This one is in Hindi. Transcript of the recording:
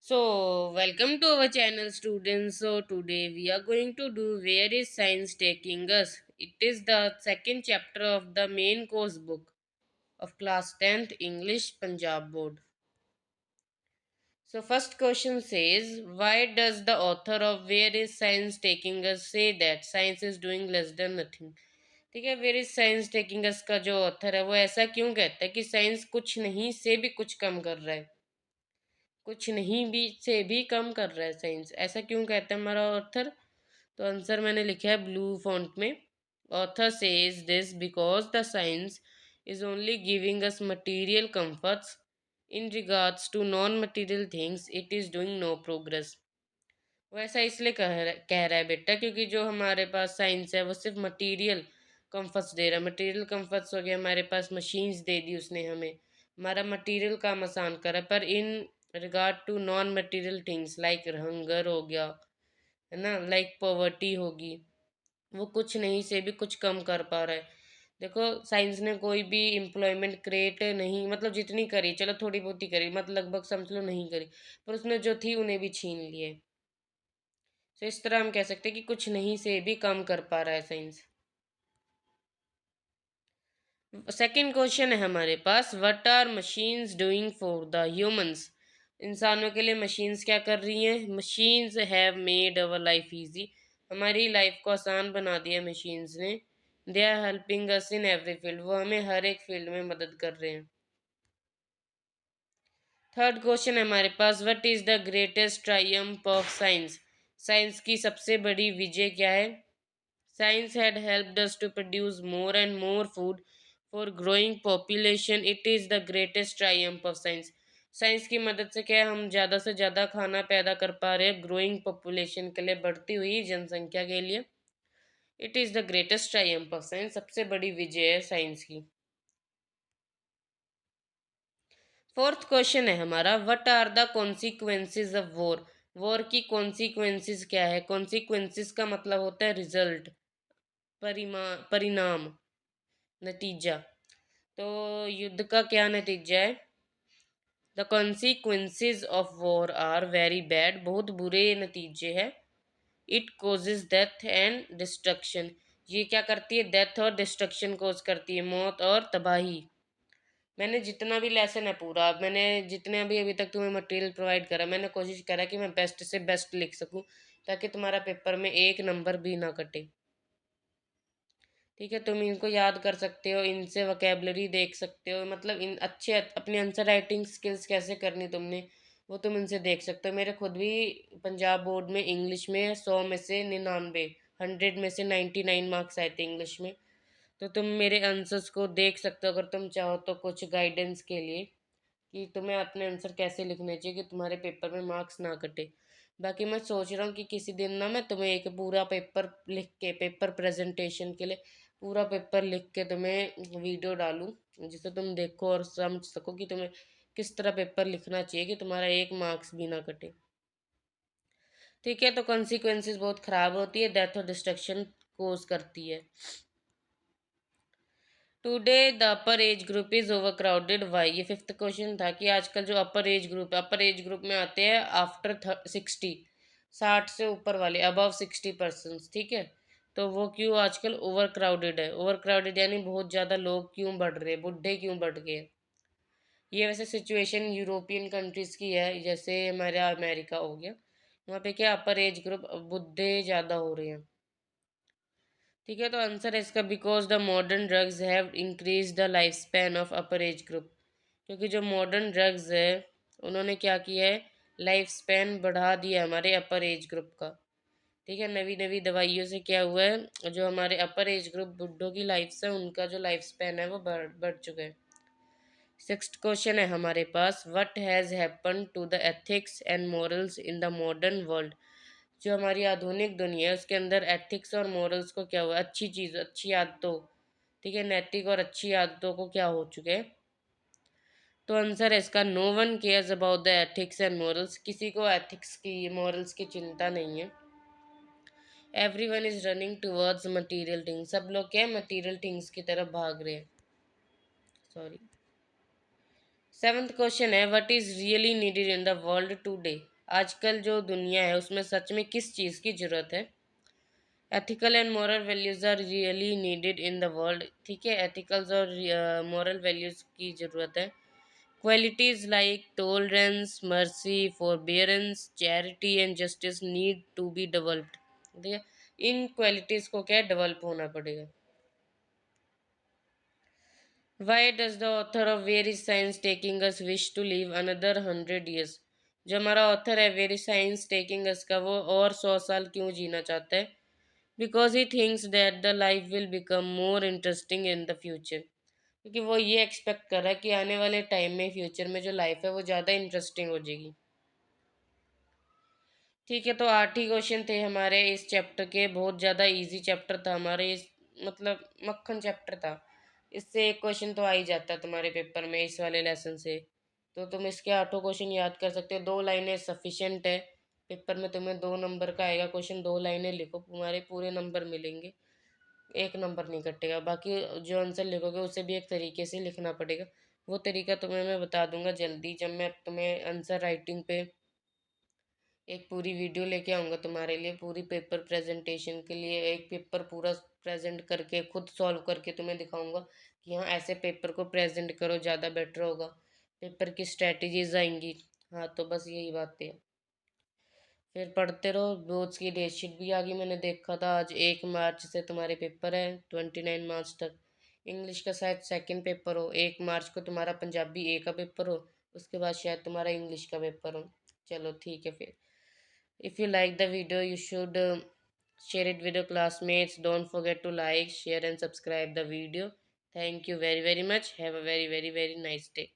So, welcome to our channel, students. So, today we are going to do Where is Science Taking Us? It is the second chapter of the main course book of class 10th English Punjab Board. So, first question says, why does the author of Where is Science Taking Us say that science is doing less than nothing? ठीक है, where is science taking us का जो ऑथर है वो ऐसा क्यों कहता है कि साइंस कुछ नहीं से भी कुछ कम कर रहा है, कुछ नहीं भी से भी कम कर रहा है साइंस, ऐसा क्यों कहता है हमारा ऑथर? तो आंसर मैंने लिखा है ब्लू फॉन्ट में। Author says this because the science is only giving us material comforts in regards to non material things it is doing no progress. वो ऐसा इसलिए कह रहा है बेटा क्योंकि जो हमारे पास साइंस है वो सिर्फ मटेरियल कंफर्ट्स दे रहा है। मटेरियल कंफर्ट्स हो गया, हमारे पास मशीन्स दे दी उसने हमें, हमारा मटेरियल काम आसान करा, पर in regard to non material things like hunger हो गया, है ना, लाइक पॉवर्टी होगी, वो कुछ नहीं से भी कुछ कम कर पा रहा है। देखो, साइंस ने कोई भी एम्प्लॉयमेंट क्रिएट नहीं, मतलब जितनी करी, चलो थोड़ी बहुत ही करी, मतलब लगभग समझ लो नहीं करी, पर उसने जो थी उन्हें भी छीन लिए। तो इस तरह हम कह सकते हैं कि कुछ नहीं से भी कम कर पा रहा है साइंस। सेकंड क्वेश्चन है हमारे पास, what are machines doing for the humans? इंसानों के लिए मशीन्स क्या कर रही हैं? Machines have made our life easy, हमारी लाइफ को आसान बना दिया मशीन्स ने। They are helping us in every field, वो हमें हर एक फील्ड में मदद कर रहे हैं। थर्ड क्वेश्चन है हमारे पास, what is the greatest triumph of science? Science की सबसे बड़ी विजय क्या है? Science had helped us to produce more and more food for growing population. It is the greatest triumph of science. Science की मदद से क्या है, हम ज़्यादा से ज़्यादा खाना पैदा कर पा रहे हैं ग्रोइंग पॉपुलेशन के लिए, बढ़ती हुई जनसंख्या के लिए। It is the greatest triumph of science, सबसे बड़ी विजय है साइंस की। फोर्थ क्वेश्चन है हमारा, what are the consequences of war? War की कॉन्सिक्वेंसेज क्या है? कॉन्सिक्वेंसेज का मतलब होता है रिजल्ट, परिणाम, नतीजा। तो युद्ध का क्या नतीजा है? The consequences of war are very bad, बहुत बुरे नतीजे हैं। It causes death and destruction, ये क्या करती है? डेथ और डिस्ट्रक्शन कोज करती है, मौत और तबाही। मैंने जितना भी लेसन है पूरा, मैंने जितने भी अभी तक तुम्हें मटेरियल प्रोवाइड करा, मैंने कोशिश करा कि मैं बेस्ट से बेस्ट लिख सकूं ताकि तुम्हारा पेपर में एक नंबर भी ना कटे। ठीक है, तुम इनको याद कर सकते हो, इनसे वोकेबलरी देख सकते हो, मतलब इन अच्छे अपनी आंसर राइटिंग स्किल्स कैसे करनी तुमने, वो तुम इनसे देख सकते हो। मेरे खुद भी पंजाब बोर्ड में इंग्लिश में 100 में से 99, 100 में से 99 मार्क्स आए थे इंग्लिश में। तो तुम मेरे आंसर्स को देख सकते हो अगर तुम चाहो तो, कुछ गाइडेंस के लिए कि तुम्हें अपने आंसर कैसे लिखने चाहिए कि तुम्हारे पेपर में मार्क्स ना कटे। बाकी मैं सोच रहा हूँ कि किसी दिन ना मैं तुम्हें एक पूरा पेपर लिख के, पेपर प्रेजेंटेशन के लिए पूरा पेपर लिख के तुम्हें वीडियो डालूँ, जिसे तुम देखो और समझ सको कि तुम्हें किस तरह पेपर लिखना चाहिए कि तुम्हारा एक मार्क्स भी ना कटे। ठीक है, तो कॉन्सिक्वेंसेज बहुत ख़राब होती है, डेथ और डिस्ट्रक्शन कोज करती है। Today the upper age group is over crowded why? ये फिफ्थ क्वेश्चन था कि आजकल जो अपर एज ग्रुप है, अपर एज ग्रुप में आते हैं आफ्टर 60, 60 से ऊपर वाले, अबव 60%, ठीक है। तो वो क्यों आजकल ओवर क्राउडेड है? ओवर क्राउडेड यानी बहुत ज़्यादा लोग क्यों बढ़ रहे हैं, बुढ़े क्यों बढ़ गए? ये वैसे सिचुएशन यूरोपियन कंट्रीज़ की है, जैसे हमारा अमेरिका हो गया, वहाँ पे क्या अपर एज ग्रुप बुढ़े ज़्यादा हो रहे हैं। ठीक है, तो आंसर है इसका, because the modern drugs have increase the life span of upper age group, क्योंकि जो मॉडर्न ड्रग्स है उन्होंने क्या किया है, लाइफ स्पैन बढ़ा दिया हमारे अपर एज ग्रुप का। ठीक है, नवी नवी दवाइयों से क्या हुआ है, जो हमारे अपर एज ग्रुप बुड्ढों की लाइफ है उनका जो लाइफ स्पैन है वो बढ़ चुका है। सिक्स्थ क्वेश्चन है हमारे पास, what has happen to the ethics and morals in the modern world? जो हमारी आधुनिक दुनिया है उसके अंदर एथिक्स और मॉरल्स को क्या हुआ, अच्छी चीज़, अच्छी आदतों, ठीक है, नैतिक और अच्छी आदतों को क्या हो चुके हैं? तो आंसर है इसका, no one cares about the ethics and morals, किसी को एथिक्स की, मॉरल्स की चिंता नहीं है। Everyone is running towards material things, सब लोग क्या मटीरियल थिंग्स की तरफ भाग रहे हैं। सॉरी। सेवंथ क्वेश्चन है, what is really needed in the world today? आजकल जो दुनिया है उसमें सच में किस चीज़ की ज़रूरत है। Ethical and moral values are really needed in the world. ठीक है, एथिकल्स और मॉरल वैल्यूज़ की ज़रूरत है। Qualities like tolerance, mercy, forbearance, charity and justice need to be developed. ठीक है, इन क्वालिटीज को क्या डेवलप होना पड़ेगा। Why does the author of very science taking us wish to live another 100 years। जो हमारा ऑथर है वेरी साइंस टेकिंग अस का, वो और 100 साल क्यों जीना चाहता है। Because he thinks that the life will become more interesting in the future. क्योंकि वो ये एक्सपेक्ट कर रहा है कि आने वाले टाइम में फ्यूचर में जो लाइफ है वो ज़्यादा इंटरेस्टिंग हो जाएगी। ठीक है, तो 8 ही क्वेश्चन थे हमारे इस चैप्टर के। बहुत ज़्यादा इजी चैप्टर था हमारे इस, मतलब मक्खन चैप्टर था। इससे एक क्वेश्चन तो आ ही जाता है तुम्हारे पेपर में इस वाले लेसन से। तो तुम इसके 8 क्वेश्चन याद कर सकते हो। 2 लाइनें सफिशिएंट है। पेपर में तुम्हें 2 नंबर का आएगा क्वेश्चन। 2 लाइनें लिखो, तुम्हारे पूरे नंबर मिलेंगे, एक नंबर नहीं कटेगा। बाकी जो आंसर लिखोगे उसे भी एक तरीके से लिखना पड़ेगा। वो तरीका तुम्हें मैं बता दूंगा जल्दी, जब मैं तुम्हें आंसर राइटिंग पे एक पूरी वीडियो लेके आऊँगा तुम्हारे लिए। पूरी पेपर प्रेजेंटेशन के लिए एक पेपर पूरा प्रेजेंट करके खुद सॉल्व करके तुम्हें दिखाऊंगा कि हाँ ऐसे पेपर को प्रेजेंट करो, ज़्यादा बेटर होगा। पेपर की स्ट्रेटजीज आएंगी। हाँ, तो बस यही बातें हैं। फिर पढ़ते रहो। बोर्ड्स की डेटशीट भी आ गई, मैंने देखा था आज। 1 मार्च से तुम्हारे पेपर है, 29 मार्च तक। इंग्लिश का शायद सेकंड पेपर हो। 1 मार्च को तुम्हारा पंजाबी ए का पेपर हो, उसके बाद शायद तुम्हारा इंग्लिश का पेपर हो। चलो ठीक है फिर। If you like the video, you should share it with your classmates. Don't forget to like, share, and subscribe the video. Thank you very, very much. Have a very, very, very nice day.